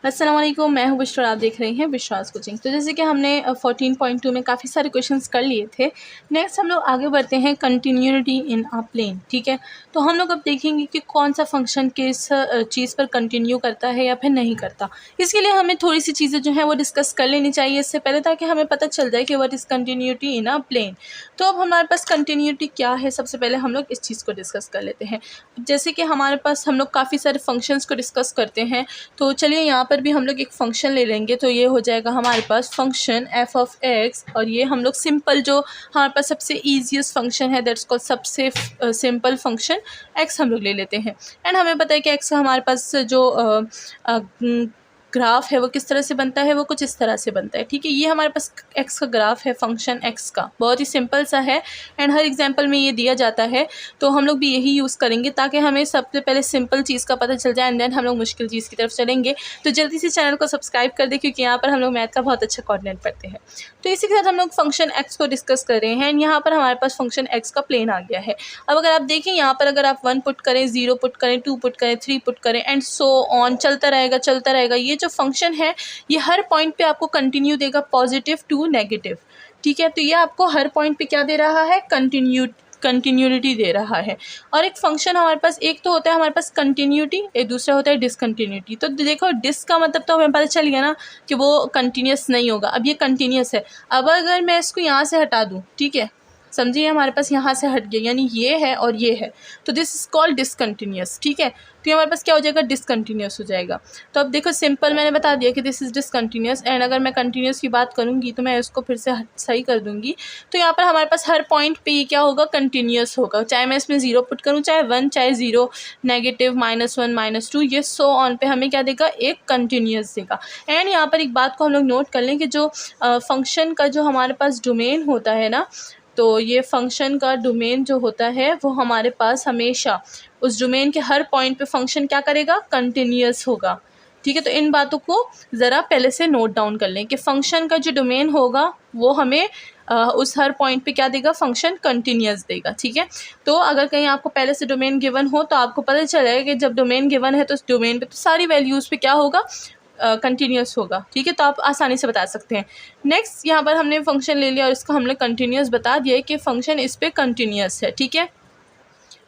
अस्सलाम वालेकुम, मैं हूँ बुशरा, आप देख रहे हैं विश्वास कोचिंग। तो जैसे कि हमने 14.2 में काफ़ी सारे क्वेश्चंस कर लिए थे। नेक्स्ट हम लोग आगे बढ़ते हैं कंटिन्यूटी इन अ प्लेन। ठीक है, तो हम लोग अब देखेंगे कि कौन सा फंक्शन किस चीज़ पर कंटिन्यू करता है या फिर नहीं करता। इसके लिए हमें थोड़ी सी चीज़ें जो हैं वो डिस्कस कर लेनी चाहिए इससे पहले, ताकि हमें पता चल जाए कि what is continuity in a plane. तो अब हमारे पास कंटिन्यूटी क्या है, सबसे पहले हम लोग इस चीज़ को डिस्कस कर लेते हैं। जैसे कि हमारे पास हम लोग काफ़ी सारे फंक्शंस को डिस्कस करते हैं, तो चलिए यहाँ पर भी हम लोग एक फ़ंक्शन ले लेंगे। तो ये हो जाएगा हमारे पास फंक्शन एफ ऑफ एक्स, और ये हम लोग सिंपल जो हमारे पास सबसे ईजीएस्ट फंक्शन है दैट्स कॉल्ड सबसे सिंपल फंक्शन एक्स हम लोग ले लेते हैं। एंड हमें पता है कि एक्स हमारे पास जो ग्राफ है वो किस तरह से बनता है, वो कुछ इस तरह से बनता है। ठीक है, ये हमारे पास एक्स का ग्राफ है, फंक्शन एक्स का, बहुत ही सिंपल सा है एंड हर एग्जांपल में ये दिया जाता है। तो हम लोग भी यही यूज़ करेंगे ताकि हमें सबसे पहले सिंपल चीज़ का पता चल जाए एंड देन हम लोग मुश्किल चीज़ की तरफ चलेंगे। तो जल्दी से चैनल को सब्सक्राइब कर दें, क्योंकि यहाँ पर हम लोग मैथ का बहुत अच्छा कंटेंट पढ़ते हैं। तो इसी के साथ हम लोग फंक्शन एक्स को डिस्कस कर रहे हैं एंड यहाँ पर हमारे पास फंक्शन एक्स का प्लेन आ गया है। अब अगर आप देखें यहाँ पर, अगर आप 1 पुट करें, 0 पुट करें, 2 पुट करें, 3 पुट करें एंड सो ऑन, चलता रहेगा चलता रहेगा। ये जो फंक्शन है ये हर पॉइंट पे आपको कंटिन्यू देगा, पॉजिटिव टू नेगेटिव। ठीक है, तो ये आपको हर पॉइंट पे क्या दे रहा है, कंटिन्यूटी दे रहा है। और एक फंक्शन हमारे पास, एक तो होता है हमारे पास कंटिन्यूटी, एक दूसरा होता है डिसकंटिन्यूटी। तो देखो डिस का मतलब तो हमें पता चल गया ना कि वो कंटिन्यूस नहीं होगा। अब ये कंटिन्यूस है, अब अगर मैं इसको यहाँ से हटा दूँ, ठीक है, समझिए हमारे पास यहाँ से हट गया, यानी ये है और ये है, तो दिस इज़ कॉल्ड डिसकंटिन्यूस। ठीक है, तो ये हमारे पास क्या हो जाएगा, डिसकंटिन्यूस हो जाएगा। तो अब देखो सिंपल मैंने बता दिया कि दिस इज़ डिसकंटिन्यूस, एंड अगर मैं कंटिन्यूस की बात करूँगी तो मैं इसको फिर से सही कर दूँगी। तो यहाँ पर हमारे पास हर पॉइंट पे ये क्या होगा, कंटिन्यूस होगा, चाहे मैं इसमें 0 पुट करूँ, चाहे 1, चाहे 0, नेगेटिव, -1, -2, ये सो ऑन पे हमें क्या देगा, एक कंटिन्यूस देगा। एंड यहाँ पर एक बात को हम लोग नोट कर लें कि जो फंक्शन का जो हमारे पास डोमेन होता है ना, तो ये फंक्शन का डोमेन जो होता है वो हमारे पास हमेशा उस डोमेन के हर पॉइंट पे फंक्शन क्या करेगा, कंटिन्यूस होगा। ठीक है, तो इन बातों को ज़रा पहले से नोट डाउन कर लें कि फंक्शन का जो डोमेन होगा वो हमें उस हर पॉइंट पे क्या देगा, फंक्शन कंटिन्यूस देगा। ठीक है, तो अगर कहीं आपको पहले से डोमेन गिवन हो तो आपको पता चलेगा कि जब डोमेन गिवन है तो उस डोमेन पे तो सारी वैल्यूज़ पे क्या होगा, कंटिन्यूस होगा। ठीक है, तो आप आसानी से बता सकते हैं। नेक्स्ट यहाँ पर हमने फंक्शन ले लिया और इसको हमने कंटिन्यूस बता दिया कि फ़ंक्शन इस पे कंटिन्यूस है। ठीक है,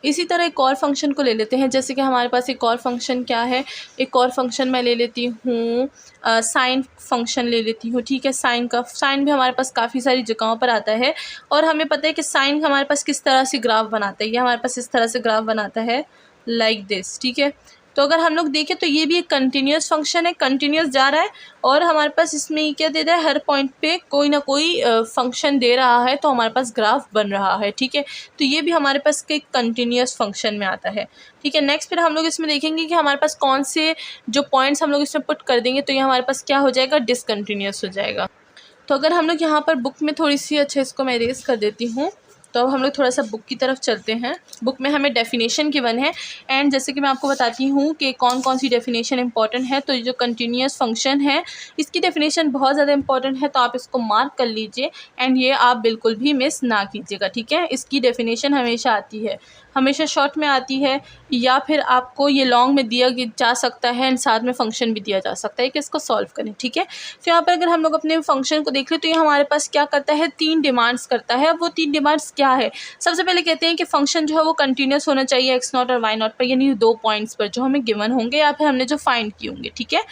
इसी तरह एक और फंक्शन को ले लेते हैं। जैसे कि हमारे पास एक और फंक्शन क्या है, एक और फंक्शन मैं ले लेती हूँ, साइन फंक्शन ले लेती हूँ। ठीक है, साइन भी हमारे पास काफ़ी सारी जगहों पर आता है और हमें पता है कि साइन हमारे पास किस तरह से ग्राफ बनाता है। ये हमारे पास इस तरह से ग्राफ बनाता है, लाइक दिस। ठीक है, तो अगर हम लोग देखें तो ये भी एक कंटिन्यूस फंक्शन है, कंटिन्यूस जा रहा है और हमारे पास इसमें ये क्या दे रहा है, हर पॉइंट पे कोई ना कोई फंक्शन दे रहा है, तो हमारे पास ग्राफ बन रहा है। ठीक है, तो ये भी हमारे पास एक कंटिन्यूस फंक्शन में आता है। ठीक है, नेक्स्ट फिर हम लोग इसमें देखेंगे कि हमारे पास कौन से जो पॉइंट्स हम लोग इसमें पुट कर देंगे तो ये हमारे पास क्या हो जाएगा, डिसकंटिन्यूस हो जाएगा। तो अगर हम लोग यहाँ पर बुक में थोड़ी सी, अच्छा इसको मैं इरेज कर देती हूँ, तो अब हम लोग थोड़ा सा बुक की तरफ चलते हैं। बुक में हमें डेफिनेशन गिवन है एंड जैसे कि मैं आपको बताती हूँ कि कौन कौन सी डेफिनेशन इंपॉर्टेंट है। तो ये जो कंटिन्यूस फंक्शन है इसकी डेफिनेशन बहुत ज़्यादा इंपॉर्टेंट है, तो आप इसको मार्क कर लीजिए एंड ये आप बिल्कुल भी मिस ना कीजिएगा। ठीक है, इसकी डेफिनेशन हमेशा आती है, हमेशा शॉर्ट में आती है या फिर आपको ये लॉन्ग में दिया जा सकता है एंड साथ में फंक्शन भी दिया जा सकता है कि इसको सॉल्व करें। ठीक है, तो यहाँ पर अगर हम लोग अपने फंक्शन को देख लें तो ये हमारे पास क्या करता है, 3 डिमांड्स करता है। अब वो 3 डिमांड्स क्या है, सबसे पहले कहते हैं कि फंक्शन जो है वो कंटिन्यूस होना चाहिए x0 और y0 पर, यानी 2 पॉइंट्स पर जो हमें गिवन होंगे या फिर हमने जो फाइंड किए होंगे। ठीक है,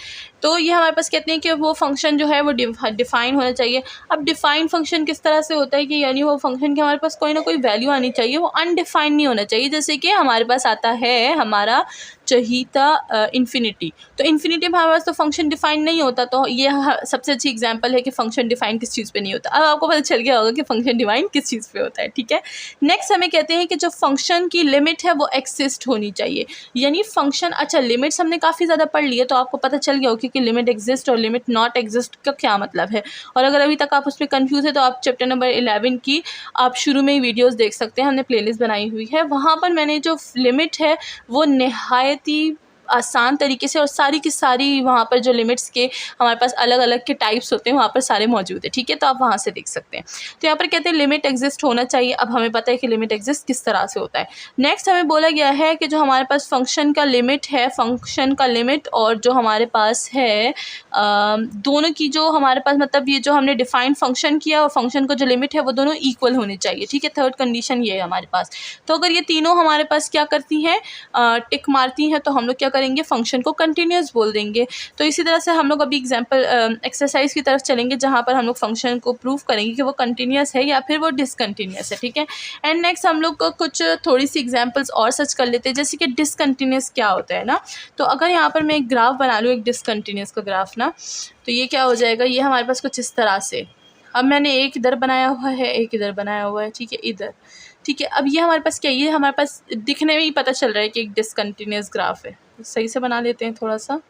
तो ये हमारे पास कहते हैं कि वो फंक्शन जो है वो डिफाइन होना चाहिए। अब डिफाइन फंक्शन किस तरह से होता है कि यानी वो फंक्शन के हमारे पास कोई ना कोई वैल्यू आनी चाहिए, वो अनडिफाइंड नहीं होना चाहिए। जैसे कि हमारे पास आता है हमारा चहीता इन्फिनिटी, तो इन्फिनिटी में हमारे पास तो फंक्शन डिफाइन नहीं होता, तो ये सबसे अच्छी एग्जांपल है कि फंक्शन डिफाइन किस चीज़ पे नहीं होता। अब आपको पता चल गया होगा कि फंक्शन डिफाइन किस चीज़ पे होता है। ठीक है, नेक्स्ट हमें कहते हैं कि जो फंक्शन की लिमिट है वो एक्सिस्ट होनी चाहिए, यानी फंक्शन, अच्छा लिमिट्स हमने काफ़ी ज़्यादा पढ़ ली है तो आपको पता चल गया होगा कि लिमिट एग्जिस्ट और लिमिट नॉट एग्जिस्ट का क्या मतलब है। और अगर अभी तक आप उसमें कंफ्यूज है तो आप चैप्टर नंबर 11 की आप शुरू में ही वीडियोस देख सकते हैं, हमने प्लेलिस्ट बनाई हुई है, वहाँ पर मैंने जो लिमिट है वो नहायती आसान तरीके से, और सारी की सारी वहाँ पर जो लिमिट्स के हमारे पास अलग अलग के टाइप्स होते हैं वहाँ पर सारे मौजूद है, ठीक है। तो आप वहाँ से देख सकते हैं। तो यहाँ पर कहते हैं लिमिट एग्जिस्ट होना चाहिए। अब हमें पता है कि लिमिट एग्जिस्ट किस तरह से होता है। नेक्स्ट हमें बोला गया है कि जो हमारे पास फंक्शन का लिमिट है, फंक्शन का लिमिट और जो हमारे पास है दोनों की जो हमारे पास मतलब ये जो हमने डिफाइन फंक्शन किया और फंक्शन का जो लिमिट है वो दोनों इक्वल होने चाहिए, ठीक है। थर्ड कंडीशन ये है हमारे पास। तो अगर ये तीनों हमारे पास क्या करती हैं, टिक मारती हैं, तो हम लोग क्या करेंगे, फंक्शन को कंटिन्यूस बोल देंगे। तो इसी तरह से हम लोग अभी एग्जाम्पल एक्सरसाइज की तरफ चलेंगे जहाँ पर हम लोग फंक्शन को प्रूव करेंगे कि वो कंटिन्यूस है या फिर वो डिसकंटिन्यूस है, ठीक है। एंड नेक्स्ट हम लोग को कुछ थोड़ी सी एग्जाम्पल्स और सर्च कर लेते हैं, जैसे कि डिसकंटिन्यूस क्या होता है ना। तो अगर यहाँ पर मैं एक ग्राफ बना लूँ, एक डिसकंटिन्यूस का ग्राफ ना, तो ये क्या हो जाएगा, ये हमारे पास कुछ इस तरह से। अब मैंने एक इधर बनाया हुआ है, एक इधर बनाया हुआ है, ठीक है, इधर, ठीक है। अब ये हमारे पास क्या है, ये हमारे पास दिखने में ही पता चल रहा है कि एक डिसकंटिन्यूस ग्राफ है। सही से बना लेते हैं, थोड़ा सा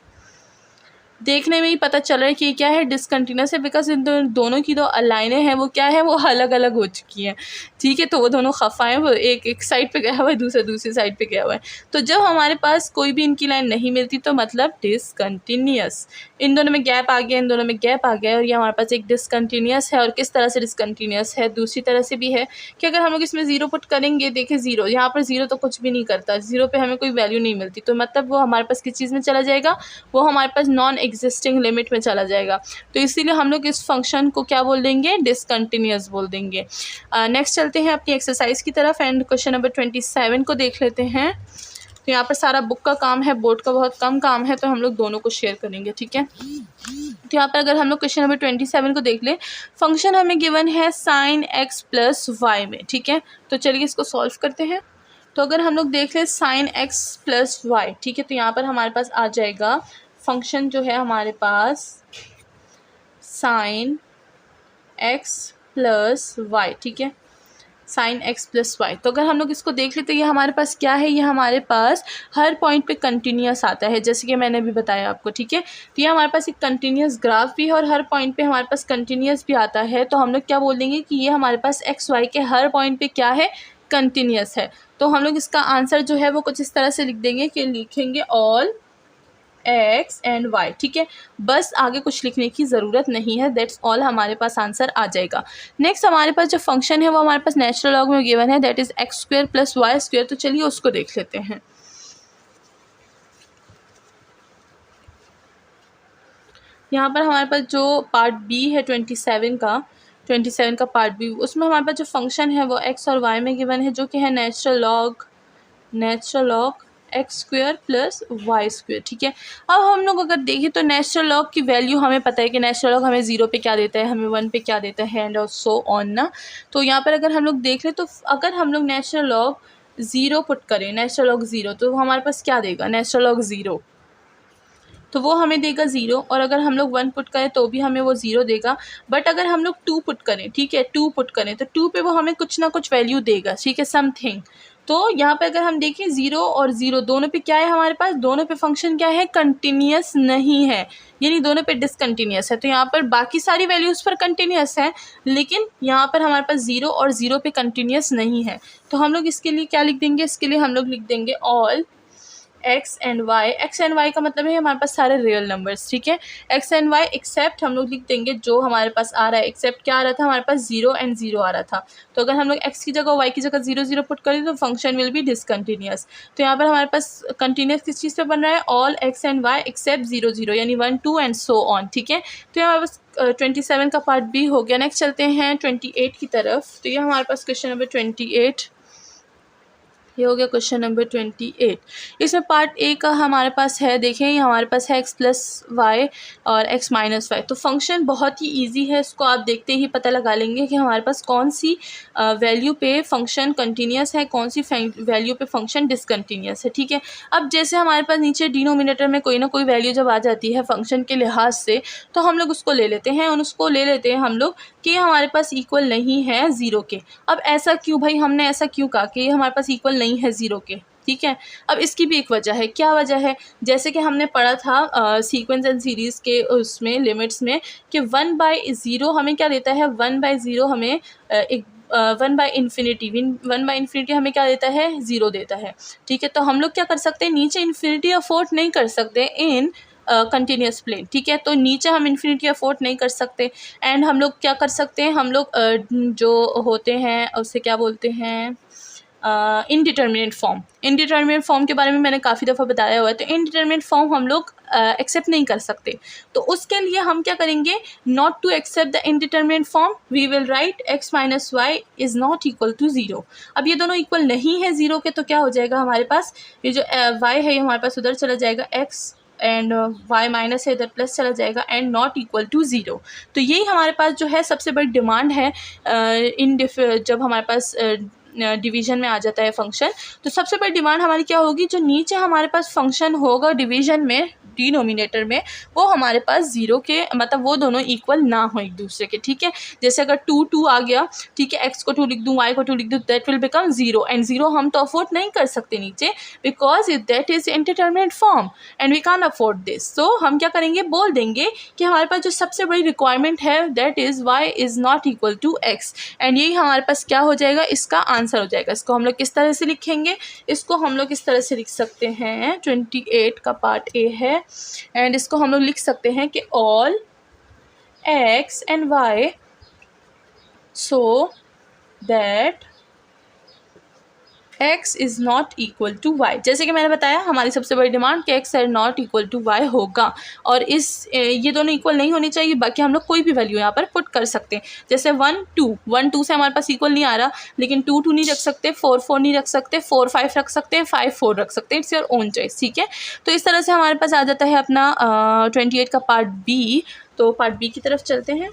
देखने में ही पता चल रहा है कि क्या है, डिसकंटिन्यूस है, बिकॉज इन दोनों की जो लाइनें हैं वो क्या है, वो अलग अलग हो चुकी हैं, ठीक है। तो वो दोनों खफा हैं, वो एक साइड पे गया हुआ है, दूसरी साइड पे गया हुआ है। तो जब हमारे पास कोई भी इनकी लाइन नहीं मिलती तो मतलब डिसकंटिन्यूस। इन दोनों में गैप आ गया, इन दोनों में गैप आ गया, और ये हमारे पास एक डिसकंटिन्यूस है। और किस तरह से डिसकंटिन्यूस है, दूसरी तरह से भी है कि अगर हम लोग इसमें ज़ीरो पुट करेंगे, देखिए ज़ीरो, यहाँ पर ज़ीरो तो कुछ भी नहीं करता, ज़ीरो पे हमें कोई वैल्यू नहीं मिलती, तो मतलब वो हमारे पास किस चीज़ में चला जाएगा, वो हमारे पास नॉन एग्जिस्टिंग लिमिट में चला जाएगा। तो इसीलिए हम लोग इस फंक्शन को क्या बोल देंगे, डिसकंटिन्यूस बोल देंगे। नेक्स्ट चलते हैं अपनी एक्सरसाइज की तरफ एंड क्वेश्चन नंबर 27 को देख लेते हैं। तो यहाँ पर सारा बुक का काम है, बोर्ड का बहुत कम काम है, तो हम लोग दोनों को शेयर करेंगे, ठीक है। तो यहाँ पर अगर हम लोग क्वेश्चन नंबर 27 को देख ले, फंक्शन हमें गिवन है sin x प्लस वाई में, ठीक है। तो चलिए इसको सॉल्व करते हैं। तो अगर हम लोग देख लें sin x प्लस वाई, ठीक है, तो यहाँ पर हमारे पास आ जाएगा फंक्शन जो है हमारे पास sin x प्लस वाई, ठीक है, sin x प्लस वाई। तो अगर हम लोग इसको देख लेते हैं, ये हमारे पास क्या है, ये हमारे पास हर पॉइंट पे कंटिन्यूस आता है, जैसे कि मैंने अभी बताया आपको, ठीक है। तो ये हमारे पास एक कंटिन्यूस ग्राफ भी है और हर पॉइंट पे हमारे पास कंटिन्यूस भी आता है। तो हम लोग क्या बोल देंगे कि ये हमारे पास एक्स वाई के हर पॉइंट पे क्या है, कंटिन्यूस है। तो हम लोग इसका आंसर जो है वो कुछ इस तरह से लिख देंगे कि लिखेंगे ऑल एक्स एंड वाई, ठीक है। बस आगे कुछ लिखने की ज़रूरत नहीं है, दैट्स ऑल, हमारे पास आंसर आ जाएगा। नेक्स्ट हमारे पास जो फंक्शन है वो हमारे पास नेचुरल लॉग में गिवन है, that is x square plus y square. तो चलिए उसको देख लेते हैं। यहाँ पर हमारे पास जो पार्ट बी है 27 का पार्ट बी, उसमें हमारे पास जो फंक्शन है वो एक्स और वाई में गिवन है, जो कि है natural log x square plus y square, ठीक है। अब हम लोग अगर देखें तो नेचुरल लॉग की वैल्यू हमें पता है कि नेचुरल लॉग हमें 0 पे क्या देता है, हमें 1 पे क्या देता है, एंड और सो ऑन ना। तो यहाँ पर अगर हम लोग देख लें तो अगर हम लोग नेचुरल लॉग 0 पुट करें, नेचुरल लॉग 0, तो हमारे पास क्या देगा, नेचुरल लॉग 0, तो वो हमें देगा 0। और अगर हम लोग 1 पुट करें तो भी हमें वो 0 देगा। बट अगर हम लोग 2 पुट करें, ठीक है, 2 पुट करें तो 2 पे वो हमें कुछ ना कुछ वैल्यू देगा, ठीक है, समथिंग। तो यहाँ पे अगर हम देखें 0 और 0 दोनों पे क्या है, हमारे पास दोनों पे फंक्शन क्या है, कंटिन्यूस नहीं है, यानी दोनों पे डिसकंटिन्यूस है। तो यहाँ पर बाकी सारी वैल्यूज़ पर कंटिन्यूस है, लेकिन यहाँ पर हमारे पास 0 और 0 पे कंटिन्यूस नहीं है। तो हम लोग इसके लिए क्या लिख देंगे, इसके लिए हम लोग लिख देंगे ऑल एक्स एंड वाई का मतलब है हमारे पास सारे रियल नंबर्स, ठीक है। एक्स एंड वाई एक्सेप्ट हम लोग लिख देंगे जो हमारे पास आ रहा है, एक्सेप्ट क्या आ रहा था, हमारे पास 0 एंड 0 आ रहा था। तो अगर हम लोग एक्स की जगह वाई की जगह 0 0 पुट करें तो फंक्शन विल बी डिसकंटिन्यूस। तो यहाँ पर हमारे पास कंटिन्यूस किस चीज़ पे बन रहा है, all x and y except 0 0, यानी 1 2 एंड सो ऑन, ठीक है। तो हमारे पास 27 का पार्ट बी हो गया। नेक्स्ट चलते हैं 28 की तरफ। तो ये हमारे पास क्वेश्चन नंबर 28, ये हो गया क्वेश्चन नंबर 28। इसमें पार्ट ए का हमारे पास है, देखें ये हमारे पास है एक्स प्लस वाई और एक्स माइनस वाई। तो फंक्शन बहुत ही इजी है, इसको आप देखते ही पता लगा लेंगे कि हमारे पास कौन सी वैल्यू पे फंक्शन कंटिन्यूस है, कौन सी वैल्यू पे फंक्शन डिसकंटिन्यूस है, ठीक है। अब जैसे हमारे पास नीचे डिनोमिनेटर में कोई ना कोई वैल्यू जब आ जाती है फंक्शन के लिहाज से, तो हम लोग उसको ले लेते हैं, और उसको ले लेते हैं हम लोग कि हमारे पास इक्वल नहीं है 0 के। अब ऐसा क्यों भाई, हमने ऐसा क्यों कहा कि हमारे पास इक्वल नहीं है 0 के, ठीक है। अब इसकी भी एक वजह है, क्या वजह है, जैसे कि हमने पढ़ा था सीक्वेंस एंड सीरीज़ के उसमें लिमिट्स में कि 1/0 हमें क्या देता है, 1/0 हमें एक 1 बाई इन्फिनिटी, 1 बाई इन्फिनिटी हमें क्या देता है, 0 देता है। ठीक है, तो हम लोग क्या कर सकते हैं, नीचे इन्फिनिटी अफोर्ड नहीं कर सकते इन कंटिन्यूस प्लेन। ठीक है, तो नीचे हम इन्फिनिटी अफोर्ड नहीं कर सकते। एंड हम लोग क्या कर सकते हैं, हम लोग जो होते हैं उसे क्या बोलते हैं, इनडिटर्मिनेट फॉर्म। इनडिटर्मिनेट फॉर्म के बारे में मैंने काफ़ी दफ़ा बताया हुआ है। तो इनडिटर्मिनेट फॉर्म हम लोग एक्सेप्ट नहीं कर सकते। तो उसके लिए हम क्या करेंगे, not to accept the indeterminate form we will write x minus y is not equal to 0। अब ये दोनों इक्वल नहीं है 0 के, तो क्या हो जाएगा हमारे पास, ये जो y है ये हमारे पास उधर चला जाएगा, x एंड y माइनस है इधर प्लस चला जाएगा, एंड नॉट इक्वल टू 0। तो यही हमारे पास जो है सबसे बड़ी डिमांड है जब हमारे पास डिवीज़न में आ जाता है फंक्शन। तो सबसे बड़ी डिमांड हमारी क्या होगी, जो नीचे हमारे पास फंक्शन होगा डिवीज़न में, डिनोमिनेटर में, वो हमारे पास 0 के, मतलब वो दोनों इक्वल ना हो एक दूसरे के। ठीक है, जैसे अगर 2 आ गया, ठीक है, x को 2 लिख दूँ, y को 2 लिख दूँ, दैट विल बिकम 0, एंड 0 हम तो अफोर्ड नहीं कर सकते नीचे, because that is indeterminate form and we can't afford this. So हम क्या करेंगे, बोल देंगे कि हमारे पास जो सबसे बड़ी रिक्वायरमेंट है that is y is not equal to x, and यही हमारे पास क्या हो जाएगा, इसका आंसर हो जाएगा। इसको हम लोग किस तरह से लिखेंगे, इसको हम लोग इस तरह से लिख सकते हैं, 28 का पार्ट ए है, एंड इसको हम लोग लिख सकते हैं कि all x and y so that x is not equal to y। जैसे कि मैंने बताया हमारी सबसे बड़ी डिमांड कि x is not equal to y होगा, और ये दोनों इक्वल नहीं होनी चाहिए। बाकी हम लोग कोई भी वैल्यू यहाँ पर पुट कर सकते हैं, जैसे 1 2 से हमारे पास इक्वल नहीं आ रहा, लेकिन 2 2 नहीं रख सकते, 4 4 नहीं रख सकते, 4 5 रख सकते हैं, 5 4 रख सकते हैं, इट्स योर ओन चॉइस। ठीक है, तो इस तरह से हमारे पास आ जाता है अपना 28 का पार्ट बी। तो पार्ट बी की तरफ चलते हैं।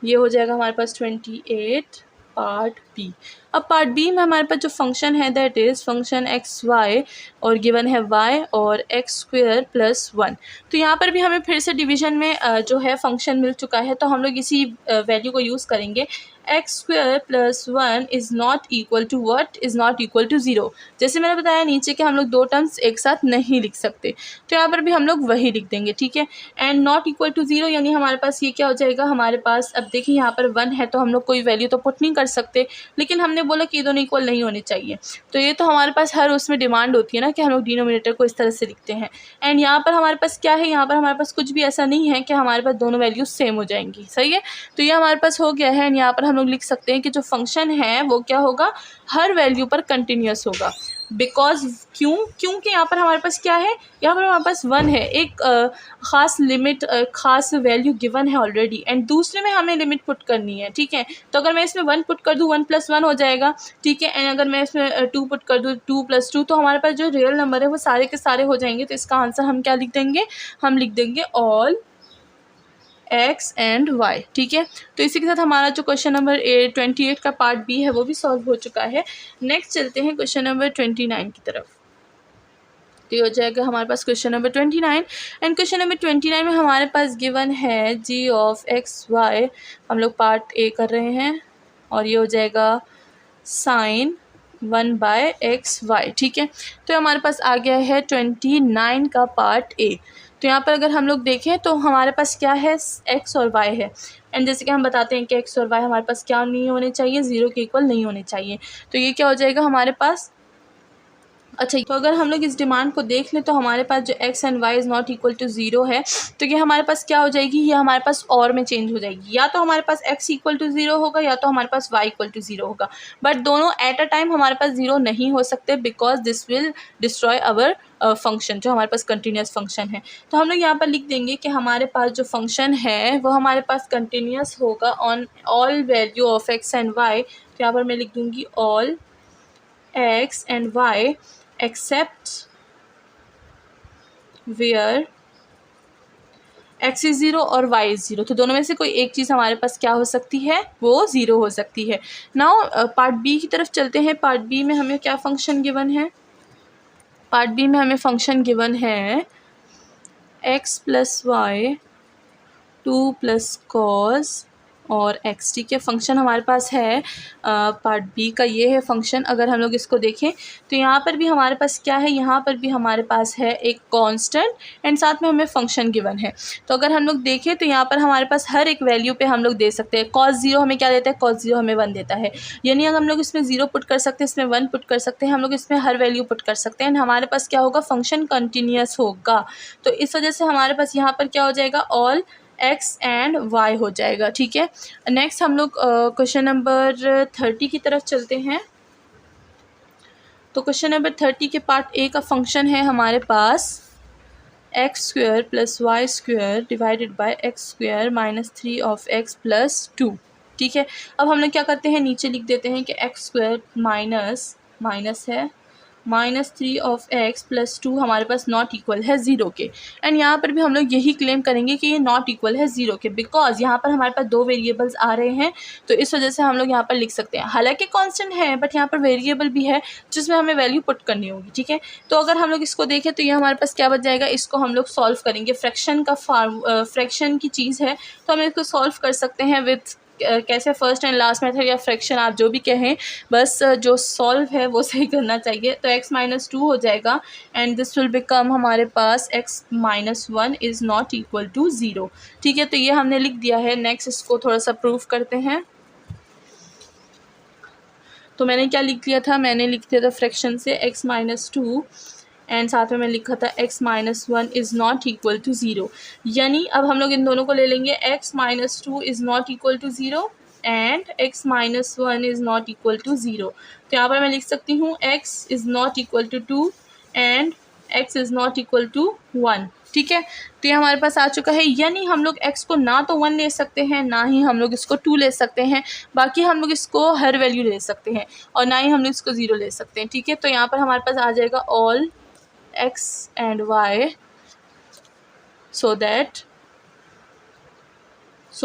ये हो जाएगा हमारे पास 28 पार्ट बी। अब पार्ट बी में हमारे पास जो फंक्शन है that is function x y, और गिवन है y और एक्स स्क्वेयर प्लस 1। तो यहाँ पर भी हमें फिर से डिवीज़न में जो है फंक्शन मिल चुका है, तो हम लोग इसी वैल्यू को यूज़ करेंगे। X square plus 1 is not equal to what, is not equal to 0। जैसे मैंने बताया नीचे कि हम लोग दो टर्म्स एक साथ नहीं लिख सकते, तो यहाँ पर भी हम लोग वही लिख देंगे। ठीक है, एंड नॉट इक्वल टू 0 यानी हमारे पास ये क्या हो जाएगा, हमारे पास अब देखिए यहाँ पर 1 है, तो हम लोग कोई वैल्यू तो पुट नहीं कर सकते, लेकिन हमने बोला कि ये दोनों इक्वल नहीं होने चाहिए। तो ये तो हमारे पास हर उसमें डिमांड होती है ना कि हम लोग डिनोमिनेटर को इस तरह से लिखते हैं। एंड यहाँ पर हमारे पास क्या है, यहाँ पर हमारे पास कुछ भी ऐसा नहीं है कि हमारे पास दोनों वैल्यूज सेम हो जाएंगी। सही है, तो ये हमारे पास हो गया है। एंड यहाँ पर हम लोग लिख सकते हैं कि जो फंक्शन है वो क्या होगा, हर वैल्यू पर कंटिन्यूस होगा। बिकॉज क्योंकि यहाँ पर हमारे पास क्या है, यहाँ पर हमारे पास 1 है, एक ख़ास लिमिट, ख़ास वैल्यू गिवन है ऑलरेडी, एंड दूसरे में हमें लिमिट पुट करनी है। ठीक है, तो अगर मैं इसमें 1 पुट कर दूँ 1 + 1 हो जाएगा। ठीक है, एंड अगर मैं इसमें 2 पुट कर दूँ 2 + 2, तो हमारे पास जो रियल नंबर है वो सारे के सारे हो जाएंगे। तो इसका आंसर हम क्या लिख देंगे, हम लिख देंगे ऑल एक्स एंड वाई। ठीक है, तो इसी के साथ हमारा जो क्वेश्चन नंबर 28 का पार्ट बी है वो भी सॉल्व हो चुका है। नेक्स्ट चलते हैं क्वेश्चन नंबर 29 की तरफ। तो ये हो जाएगा हमारे पास question number 29, and question number 29 में हमारे पास गिवन है जी ऑफ एक्स वाई, हम लोग पार्ट ए कर रहे हैं, और ये हो जाएगा साइन 1/xy। ठीक है, तो हमारे पास आ गया है 29 का पार्ट ए। तो यहाँ पर अगर हम लोग देखें तो हमारे पास क्या है, x और y है, एंड जैसे कि हम बताते हैं कि x और y हमारे पास क्या नहीं होने चाहिए, 0 के इक्वल नहीं होने चाहिए। तो ये क्या हो जाएगा हमारे पास, अच्छा, तो अगर हम लोग इस डिमांड को देख लें तो हमारे पास जो x and y is not equal to 0 है, तो ये हमारे पास क्या हो जाएगी, ये हमारे पास और में चेंज हो जाएगी। या तो हमारे पास x इक्वल टू 0 होगा, या तो हमारे पास y इक्वल टू 0 होगा, बट दोनों एट अ टाइम हमारे पास 0 नहीं हो सकते, because this will destroy our function, जो हमारे पास कंटिन्यूस फंक्शन है। तो हम लोग यहाँ पर लिख देंगे कि हमारे पास जो फंक्शन है वो हमारे पास कंटिन्यूस होगा on all value of x and y। तो यहाँ पर मैं लिख दूँगी all x and y except where x is 0 और y is 0। तो दोनों में से कोई एक चीज़ हमारे पास क्या हो सकती है, वो 0 हो सकती है। नाउ पार्ट बी की तरफ चलते हैं। पार्ट बी में हमें क्या फंक्शन गिवन है, पार्ट बी में हमें फंक्शन गिवन है x + y 2 + cos और एक्स। ठीक है, फंक्शन हमारे पास है पार्ट बी का ये है फंक्शन। अगर हम लोग इसको देखें तो यहाँ पर भी हमारे पास क्या है, यहाँ पर भी हमारे पास है एक कांस्टेंट एंड साथ में हमें फंक्शन गिवन है। तो अगर हम लोग देखें तो यहाँ पर हमारे पास हर एक वैल्यू पे हम लोग दे सकते हैं। cos 0 हमें क्या देता है, cos 0 हमें 1 देता है, यानी अगर हम लोग इसमें 0 पुट कर सकते हैं, इसमें 1 पुट कर सकते हैं, हम लोग इसमें हर वैल्यू पुट कर सकते हैं एंड हमारे पास क्या होगा, फंक्शन कंटिन्यूस होगा। तो इस वजह से हमारे पास यहाँ पर क्या हो जाएगा, ऑल एक्स एंड वाई हो जाएगा। ठीक है, नेक्स्ट हम लोग क्वेश्चन नंबर 30 की तरफ चलते हैं। तो क्वेश्चन नंबर 30 के पार्ट ए का फंक्शन है हमारे पास x square plus y square divided by x square minus 3 of x plus 2। ठीक है, अब हम लोग क्या करते हैं, नीचे लिख देते हैं कि एक्स स्क्वायर माइनस है -3 ऑफ एक्स प्लस 2 हमारे पास नॉट इक्वल है 0 के। एंड यहाँ पर भी हम लोग यही क्लेम करेंगे कि ये नॉट इक्वल है 0 के, बिकॉज यहाँ पर हमारे पास दो वेरिएबल्स आ रहे हैं, तो इस वजह से हम लोग यहाँ पर लिख सकते हैं। हालांकि कांस्टेंट है बट यहाँ पर वेरिएबल भी है जिसमें हमें वैल्यू पुट करनी होगी। ठीक है, तो अगर हम लोग इसको देखें तो ये हमारे पास क्या बच जाएगा, इसको हम लोग सॉल्व करेंगे। फ्रैक्शन की चीज़ है तो हम इसको सॉल्व कर सकते हैं विथ कैसे, फर्स्ट एंड लास्ट मेथड या फ्रैक्शन आप जो भी कहें, बस जो सॉल्व है वो सही करना चाहिए। तो x माइनस 2 हो जाएगा एंड दिस विल बिकम हमारे पास x minus 1 is not equal to 0। ठीक है, तो ये हमने लिख दिया है। नेक्स्ट इसको थोड़ा सा प्रूफ करते हैं। तो मैंने क्या लिख दिया था, मैंने लिख दिया था फ्रैक्शन से x माइनस 2 एंड साथ में मैं लिखा था x minus 1 is not equal to 0। यानी अब हम लोग इन दोनों को ले लेंगे, x minus 2 is not equal to 0 and x minus 1 is not equal to 0। तो यहाँ पर मैं लिख सकती हूँ x is not equal to 2 and x is not equal to 1। ठीक है, तो ये हमारे पास आ चुका है। यानी हम लोग x को ना तो 1 ले सकते हैं, ना ही हम लोग इसको 2 ले सकते हैं, बाकी हम लोग इसको हर वैल्यू ले सकते हैं और ना ही हम लोग इसको 0 ले सकते हैं। ठीक है, तो यहाँ पर हमारे पास आ जाएगा all x and y so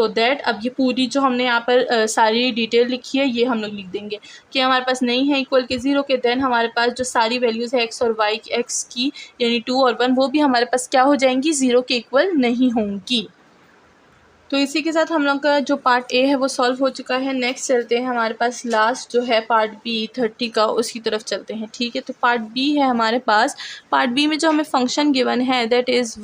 that अब ये पूरी जो हमने यहाँ पर सारी डिटेल लिखी है ये हम लोग लिख देंगे कि हमारे पास नहीं है इक्वल के 0 के, देन हमारे पास जो सारी वैल्यूज़ है x और y x की यानी 2 और 1 वो भी हमारे पास क्या हो जाएंगी, 0 के इक्वल नहीं होंगी। तो इसी के साथ हम लोग का जो पार्ट ए है वो सॉल्व हो चुका है। नेक्स्ट चलते हैं, हमारे पास लास्ट जो है पार्ट बी 30 का, उसकी तरफ चलते हैं। ठीक है, तो पार्ट बी है हमारे पास। पार्ट बी में जो हमें फंक्शन गिवन है that is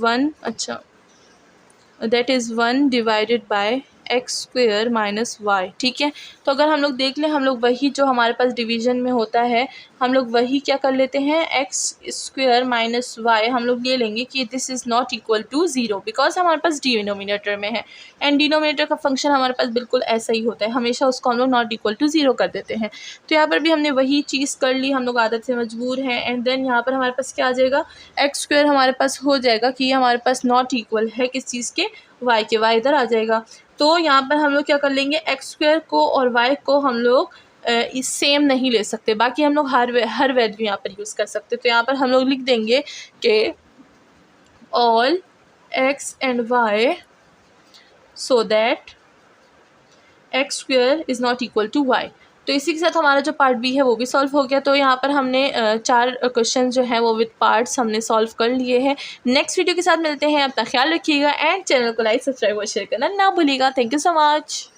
1 divided by x square minus y. ठीक है, तो अगर हम लोग देख लें, हम लोग वही जो हमारे पास डिवीज़न में होता है हम लोग वही क्या कर लेते हैं, एक्स स्क्वेयर माइनस वाई हम लोग ले लेंगे कि this is not equal to 0 because हमारे पास डिनोमिनेटर में है एंड डिनोमिनेटर का फंक्शन हमारे पास बिल्कुल ऐसा ही होता है, हमेशा उसको हम लोग नॉट इक्वल टू 0 कर देते हैं। तो यहाँ पर भी हमने वही चीज़ कर ली, हम लोग आदत से मजबूर हैं। एंड देन यहाँ पर हमारे पास क्या आ जाएगा, एक्स स्क्वेयर हमारे पास हो जाएगा कि ये हमारे पास नॉट इक्वल है किस चीज़ के, वाई के, वाई इधर आ जाएगा। तो यहाँ पर हम लोग क्या कर लेंगे, एक्स स्क्वायर को और वाई को हम लोग इस सेम नहीं ले सकते, बाकी हम लोग हर वैल्यू यहाँ पर यूज़ कर सकते। तो यहाँ पर हम लोग लिख देंगे कि all x and y so that x square is not equal to y. तो इसी के साथ हमारा जो पार्ट बी है वो भी सॉल्व हो गया। तो यहाँ पर हमने 4 क्वेश्चन जो हैं वो विद पार्ट्स हमने सॉल्व कर लिए हैं। नेक्स्ट वीडियो के साथ मिलते हैं, अपना ख्याल रखिएगा एंड चैनल को लाइक सब्सक्राइब और शेयर करना ना भूलिएगा। Thank you so much.